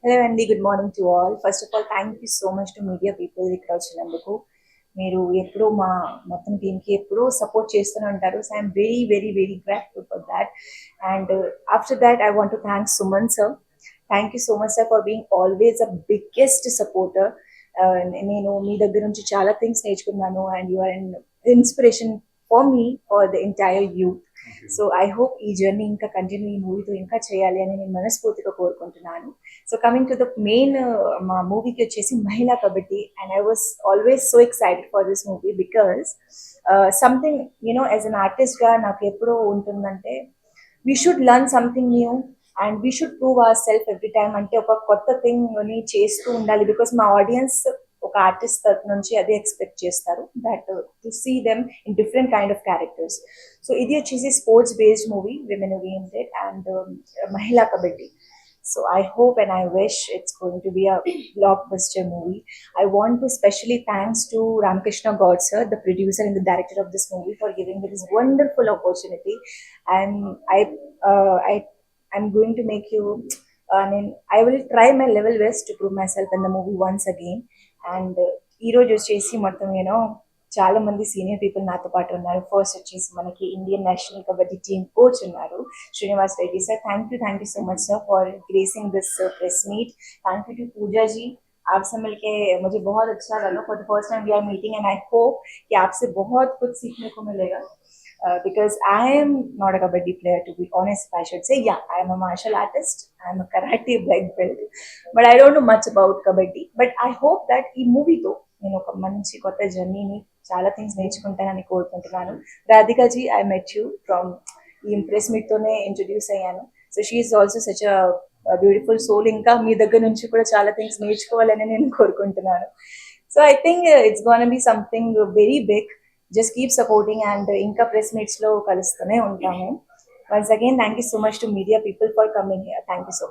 Hello అండి, good morning to all. First of all thank you so much to media people ఇక్కడ వచ్చినందుకు. మీరు ఎప్పుడూ మా మొత్తం టీంకి ఎప్పుడూ సపోర్ట్ చేస్తూనే ఉంటారు. So I'm very very very grateful for that. And after that I want to thank Suman sir. Thank you so much sir for being always a biggest supporter. నేను మీ దగ్గర నుంచి చాలా థింగ్స్ నేర్చుకున్నాను and you are an inspiration for me for the entire youth. So I hope ఈ journey ఇంకా continue ఈ మూవీతో ఇంకా చేయాలి అని నేను మనస్ఫూర్తిగా కోరుకుంటున్నాను. So coming to the main, మా మూవీకి వచ్చేసి మహిళా kabaddi, and I was always so excited for this movie because something you know as an ఆర్టిస్ట్గా నాకు ఎప్పుడూ ఉంటుందంటే we should learn something new and we should prove our self every time. అంటే ఒక కొత్త థింగ్ని చేస్తూ ఉండాలి బికాస్ మా ఆడియన్స్ ఒక ఆర్టిస్ట్ తరఫు నుంచి అదే ఎక్స్పెక్ట్ చేస్తారు, that to see them in different kind of characters. So ఇది వచ్చేసి sports based movie, women oriented and మహిళా kabaddi. So I hope and I wish it's going to be a blockbuster movie. I want to specially thanks to Ramkrishna God sir, the producer and the director of this movie, for giving me this wonderful opportunity. And I'm going to make you. I will try my level best to prove myself in the movie once again. And ఈ రోజు వచ్చేసి మొత్తం చాలా మంది senior people నాతో పాటు ఉన్నారు. First వచ్చేసి మనకి Indian national kabaddi team coach ఉన్నారు, Srinivas Reddy sir. Thank you so much sir for gracing this press meet. Thank you to Pooja ji. आपसे मिलके मुझे बहुत अच्छा लगा. For the first time we are meeting and I hope कि आपसे बहुत कुछ सीखने को मिलेगा. Because I am not a kabaddi player, to be honest, if I should say. Yeah, I am a martial artist, I am a karate black belt, but I don't know much about kabaddi. But I hope that ఈ మూవీతో నేను ఒక మంచి కొత్త జర్నీని చాలా things నేర్చుకుంటానని కోరుకుంటున్నాను. Radhika ji, I met you from ఈ ప్రెస్ మీట్తోనే ఇంట్రడ్యూస్ అయ్యాను. So she is also such a beautiful soul. ఇంకా మీ దగ్గర నుంచి కూడా చాలా థింగ్స్ నేర్చుకోవాలని నేను కోరుకుంటున్నాను. So I think it's gonna be something very big. Just keep supporting and inka press meets lo kalustune untamu. Once again, thank you so much to media people for coming here. Thank you so much.